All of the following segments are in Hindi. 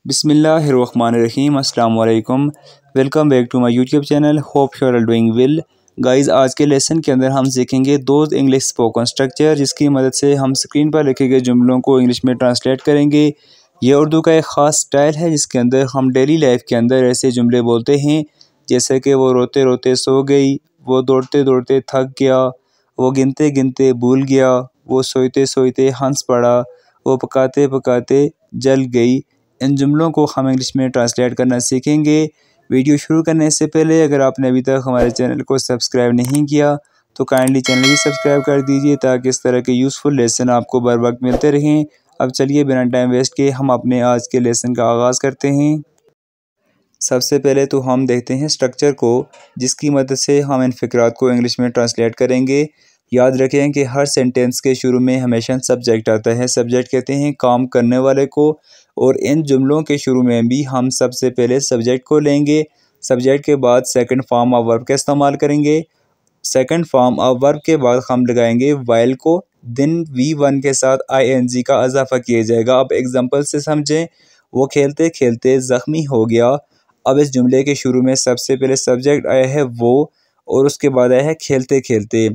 बिस्मिल्लाहिर्रहमानिर्रहीम अस्सलाम वालेकुम। Welcome back to my YouTube channel. Hope you are doing well. Guys, आज के लेसन के अंदर हम सीखेंगे दो इंग्लिश स्पोकन स्ट्रक्चर, जिसकी मदद से हम स्क्रीन पर लिखे गए जुमलों को इंग्लिश में ट्रांसलेट करेंगे। ये उर्दू का एक ख़ास स्टाइल है जिसके अंदर हम डेली लाइफ के अंदर ऐसे जुमले बोलते हैं जैसे कि वो रोते रोते सो गई, वो दौड़ते दौड़ते थक गया, वो गिनते गिनते भूल गया, वो सोते सोते हंस पड़ा, वो पकाते पकाते जल गई। इन जुमलों को हम इंग्लिश में ट्रांसलेट करना सीखेंगे। वीडियो शुरू करने से पहले अगर आपने अभी तक हमारे चैनल को सब्सक्राइब नहीं किया तो काइंडली चैनल भी सब्सक्राइब कर दीजिए ताकि इस तरह के यूज़फुल लेसन आपको बर वक्त मिलते रहें। अब चलिए बिना टाइम वेस्ट किए हम अपने आज के लेसन का आगाज़ करते हैं। सबसे पहले तो हम देखते हैं स्ट्रक्चर को, जिसकी मदद से हम इन फ़िक्रात को इंग्लिश में ट्रांसलेट करेंगे। याद रखें कि हर सेंटेंस के शुरू में हमेशा सब्जेक्ट आता है। सब्जेक्ट कहते हैं काम करने वाले को, और इन जुमलों के शुरू में भी हम सबसे पहले सब्जेक्ट को लेंगे। सब्जेक्ट के बाद सेकंड फॉर्म ऑफ वर्ब का इस्तेमाल करेंगे। सेकंड फॉर्म ऑफ वर्ब के बाद हम लगाएंगे वाइल को, दिन V1 के साथ ING का इजाफा किया जाएगा। अब एग्जांपल से समझें। वो खेलते खेलते ज़ख्मी हो गया। अब इस जुमले के शुरू में सबसे पहले सब्जेक्ट आया है वो, और उसके बाद आया है खेलते खेलते।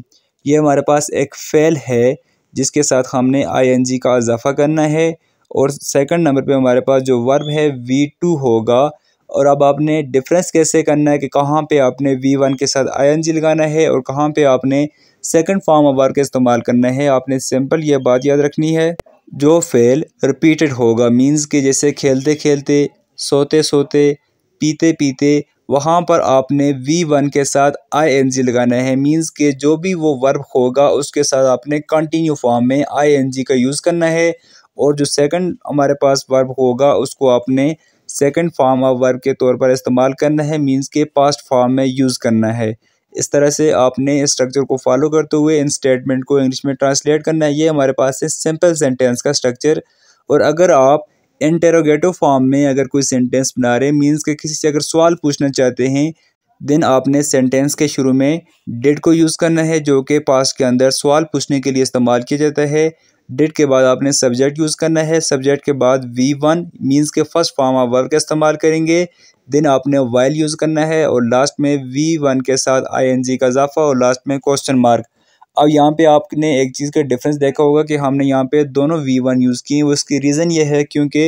ये हमारे पास एक फेल है जिसके साथ हमने ING का इजाफा करना है, और सेकंड नंबर पे हमारे पास जो वर्ब है V2 होगा। और अब आपने डिफरेंस कैसे करना है कि कहाँ पे आपने V1 के साथ ING लगाना है और कहाँ पे आपने सेकंड फॉर्म ऑफ वर्ब का इस्तेमाल करना है। आपने सिंपल ये बात याद रखनी है, जो फेल रिपीटेड होगा मींस कि जैसे खेलते खेलते, सोते सोते, पीते पीते, वहाँ पर आपने V1 के साथ ING लगाना है। मींस के जो भी वो वर्ब होगा उसके साथ आपने कंटिन्यू फॉर्म में ING का यूज़ करना है, और जो सेकंड हमारे पास वर्ब होगा उसको आपने सेकंड फॉर्म ऑफ वर्ब के तौर पर इस्तेमाल करना है, मींस के पास्ट फॉर्म में यूज़ करना है। इस तरह से आपने इस स्ट्रक्चर को फॉलो करते हुए इन स्टेटमेंट को इंग्लिश में ट्रांसलेट करना है। ये हमारे पास है सिंपल सेंटेंस का स्ट्रक्चर। और अगर आप इंटेरोगेटिव फॉर्म में अगर कोई सेंटेंस बना रहे मींस के किसी से अगर सवाल पूछना चाहते हैं, देन आपने सेंटेंस के शुरू में डिड को यूज़ करना है, जो कि पास्ट के अंदर सवाल पूछने के लिए इस्तेमाल किया जाता है। डिड के बाद आपने सब्जेक्ट यूज़ करना है। सब्जेक्ट के बाद V1 मींस के फर्स्ट फॉर्म ऑफ वर्ब का इस्तेमाल करेंगे। देन आपने वाइल यूज़ करना है, और लास्ट में V1 के साथ ING का इजाफा, और लास्ट में क्वेश्चन मार्क। अब यहाँ पे आपने एक चीज़ का डिफरेंस देखा होगा कि हमने यहाँ पे दोनों V1 यूज़ किए। उसकी रीज़न ये है क्योंकि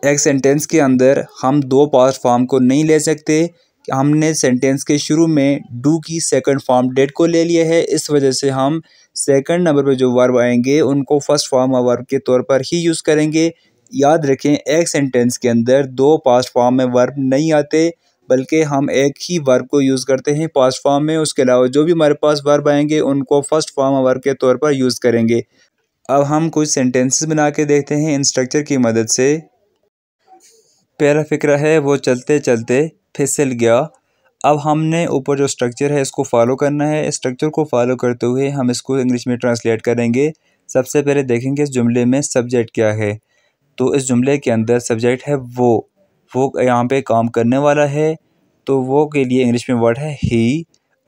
एक सेंटेंस के अंदर हम दो पास्ट फॉर्म को नहीं ले सकते। हमने सेंटेंस के शुरू में डू की सेकंड फॉर्म डेड को ले लिया है। इस वजह से हम सेकंड नंबर पर जो वर्ब आएंगे उनको फर्स्ट फॉर्म ऑफ वर्ब के तौर पर ही यूज़ करेंगे। याद रखें, एक सेंटेंस के अंदर दो पास्ट फॉर्म में वर्ब नहीं आते, बल्कि हम एक ही वर्ब को यूज़ करते हैं पास्ट फॉर्म में। उसके अलावा जो भी हमारे पास वर्ब आएंगे उनको फर्स्ट फॉर्म ऑफ वर्ब के तौर पर यूज़ करेंगे। अब हम कुछ सेंटेंसेस बना के देखते हैं इन स्ट्रक्चर की मदद से। पहला फ़िक्रा है वो चलते चलते फिसल गया। अब हमने ऊपर जो स्ट्रक्चर है इसको फॉलो करना है। इस स्ट्रक्चर को फॉलो करते हुए हम इसको इंग्लिश में ट्रांसलेट करेंगे। सबसे पहले देखेंगे इस जुमले में सब्जेक्ट क्या है। तो इस जुमले के अंदर सब्जेक्ट है वो यहाँ पे काम करने वाला है, तो वो के लिए इंग्लिश में वर्ड है ही।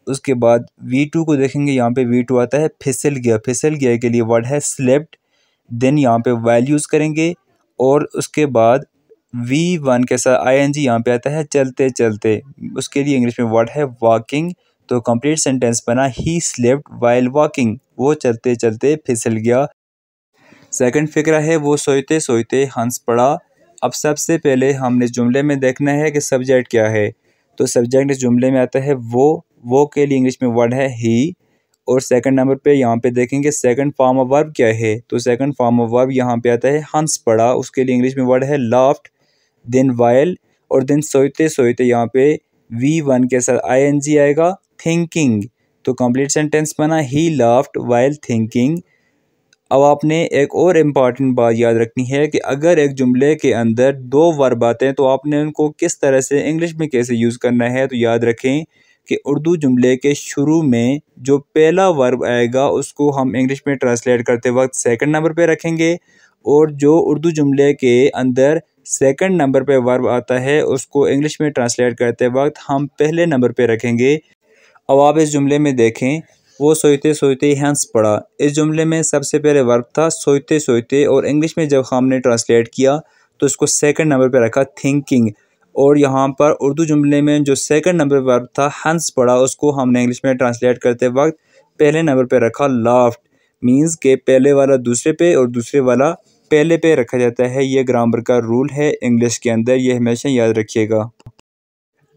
उसके बाद V2 को देखेंगे, यहाँ पे V2 आता है फिसल गया। फिसल गया के लिए वर्ड है स्लेप्ट। देन यहाँ पे वाइल यूज़ करेंगे, और उसके बाद V1 के साथ ING यहाँ पे आता है चलते चलते। उसके लिए इंग्लिश में वर्ड है वॉकिंग। तो कंप्लीट सेंटेंस बना ही स्लेप्ट वाइल वॉकिंग। वो चलते चलते फिसल गया। सेकंड फिक्रा है वो सोते सोते हंस पड़ा। अब सबसे पहले हमने जुमले में देखना है कि सब्जेक्ट क्या है। तो सब्जेक्ट इस जुमले में आता है वो के लिए इंग्लिश में वर्ड है ही। और सेकंड नंबर पे यहाँ पे देखेंगे सेकंड फॉर्म ऑफ वर्ब क्या है। तो सेकंड फॉर्म ऑफ वर्ब यहाँ पे आता है हंस पड़ा। उसके लिए इंग्लिश में वर्ड है लाफ्ड। देन वाइल, और देन सोते सोते यहाँ पे V1 के साथ ING आएगा थिंकिंग। तो कंप्लीट सेंटेंस बना ही लाफ्ड वाइल थिंकिंग। अब आपने एक और इम्पॉर्टेंट बात याद रखनी है कि अगर एक जुमले के अंदर दो वर्ब आते हैं तो आपने उनको किस तरह से इंग्लिश में कैसे यूज़ करना है। तो याद रखें कि उर्दू जुमले के शुरू में जो पहला वर्ब आएगा उसको हम इंग्लिश में ट्रांसलेट करते वक्त सेकंड नंबर पे रखेंगे, और जो उर्दू जुमले के अंदर सेकंड नंबर पे वर्ब आता है उसको इंग्लिश में ट्रांसलेट करते वक्त हम पहले नंबर पे रखेंगे। अब आप इस जुमले में देखें, वो सोते सोते हंस पड़ा। इस जुमले में सबसे पहले वर्ब था सोते सोते, और इंग्लिश में जब हमने ट्रांसलेट किया तो इसको सेकंड नंबर पे रखा थिंकिंग। और यहाँ पर उर्दू जुमले में जो सेकंड नंबर पर था हंस पड़ा, उसको हमने इंग्लिश में ट्रांसलेट करते वक्त पहले नंबर पे रखा लाफ्ड। मींस के पहले वाला दूसरे पे और दूसरे वाला पहले पे रखा जाता है। ये ग्रामर का रूल है इंग्लिश के अंदर, ये हमेशा याद रखिएगा।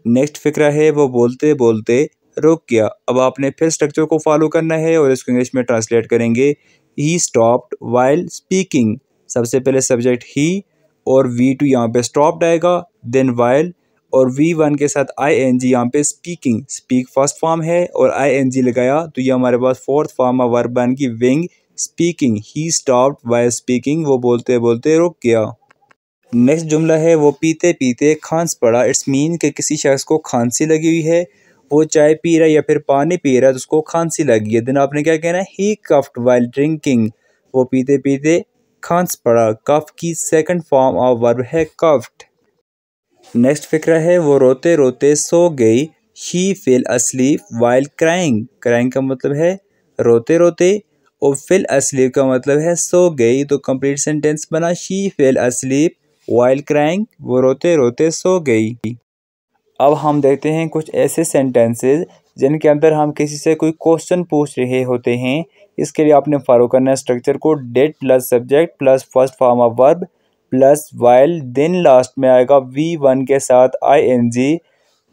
नेक्स्ट फिक्रा है वो बोलते बोलते रुक गया। अब आपने फिर स्ट्रक्चर को फॉलो करना है और इसको इंग्लिश में ट्रांसलेट करेंगे। He stopped while speaking. सबसे पहले सब्जेक्ट ही और V2 यहाँ पे स्टॉप्ड आएगा, देन वाइल और V1 के साथ ING यहाँ पे स्पीकिंग। स्पीक फर्स्ट फॉर्म है और ING लगाया तो ये हमारे पास फोर्थ फॉर्म है वर्ब बन की wing speaking. He stopped while speaking, वो बोलते बोलते रुक गया। नेक्स्ट जुमला है वो पीते पीते खांस पड़ा। इट्स मीन कि किसी शख्स को खांसी लगी हुई है, वो चाय पी रहा है या फिर पानी पी रहा है तो उसको खांसी लगी है। देन आपने क्या कहना है, ही कफ्ड वाइल ड्रिंकिंग। वो पीते पीते खांस पड़ा। कफ की सेकंड फॉर्म ऑफ वर्ब है कफ्ड। नेक्स्ट फिक्रा है वो रोते रोते सो गई। She fail asleep while crying. Crying का मतलब है रोते रोते और फेल अस्लीप का मतलब है सो गई। तो कंप्लीट सेंटेंस बना she fail asleep while crying, वो रोते रोते सो गई। अब हम देखते हैं कुछ ऐसे सेंटेंसेस जिनके अंदर हम किसी से कोई क्वेश्चन पूछ रहे होते हैं। इसके लिए आपने फॉलो करना है स्ट्रक्चर को, did plus subject plus first form of verb plus while, then last में आएगा V1 के साथ ING।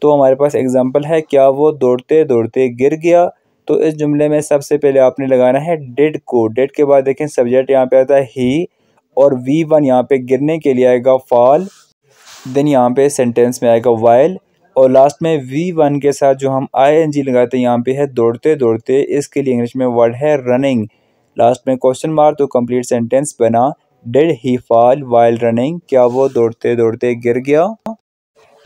तो हमारे पास एग्जांपल है, क्या वो दौड़ते दौड़ते गिर गया। तो इस जुमले में सबसे पहले आपने लगाना है डिड को। डिड के बाद देखें सब्जेक्ट यहाँ पे आता है ही और V1 यहाँ पे गिरने के लिए आएगा फॉल, देन यहाँ पे सेंटेंस में आएगा वाइल और लास्ट में V1 के साथ जो हम ING लगाते हैं यहाँ पे है दौड़ते दौड़ते। इसके लिए इंग्लिश में वर्ड है रनिंग। लास्ट में क्वेश्चन मार्क, तो कंप्लीट सेंटेंस बना did he fall while running, क्या वो दौड़ते दौड़ते गिर गया।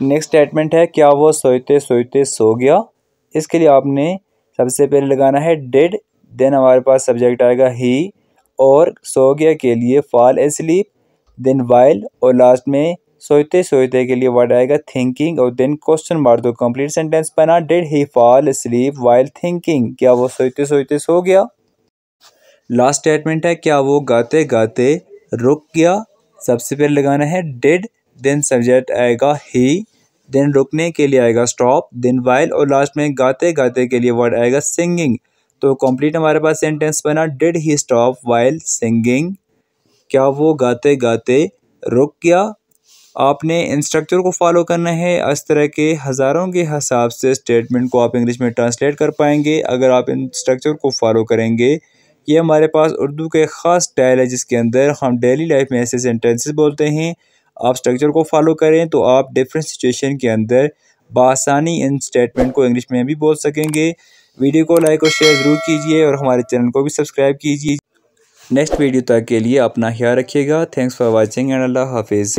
नेक्स्ट स्टेटमेंट है क्या वो सोते सोते सो गया। इसके लिए आपने सबसे पहले लगाना है डिड, देन हमारे पास सब्जेक्ट आएगा ही और सो गया के लिए फॉल एस्लीप, देन वाइल और लास्ट में सोते सोते के लिए वर्ड आएगा थिंकिंग और देन क्वेश्चन मार्क। तो कंप्लीट सेंटेंस बना did he fall asleep while thinking, क्या वो सोते सोते सो गया। लास्ट स्टेटमेंट है क्या वो गाते गाते रुक गया। सबसे पहले लगाना है डिड, देन सब्जेक्ट आएगा ही, देन रुकने के लिए आएगा स्टॉप, देन वाइल और लास्ट में गाते गाते के लिए वर्ड आएगा सिंगिंग। तो कंप्लीट हमारे पास सेंटेंस बना did he stop while singing, क्या वो गाते गाते रुक गया। आपने इन स्ट्रक्चर को फॉलो करना है। इस तरह के हज़ारों के हिसाब से स्टेटमेंट को आप इंग्लिश में ट्रांसलेट कर पाएंगे अगर आप इन स्ट्रक्चर को फॉलो करेंगे। ये हमारे पास उर्दू के ख़ास स्टाइल है जिसके अंदर हम डेली लाइफ में ऐसे सेंटेंसेस बोलते हैं। आप स्ट्रक्चर को फॉलो करें तो आप डिफरेंट सिचुएशन के अंदर बआसानी इन स्टेटमेंट को इंग्लिश में भी बोल सकेंगे। वीडियो को लाइक और शेयर ज़रूर कीजिए और हमारे चैनल को भी सब्सक्राइब कीजिए। नेक्स्ट वीडियो तक के लिए अपना ख्याल रखिएगा। थैंक्स फॉर वॉचिंग एंड अल्लाह हाफिज़।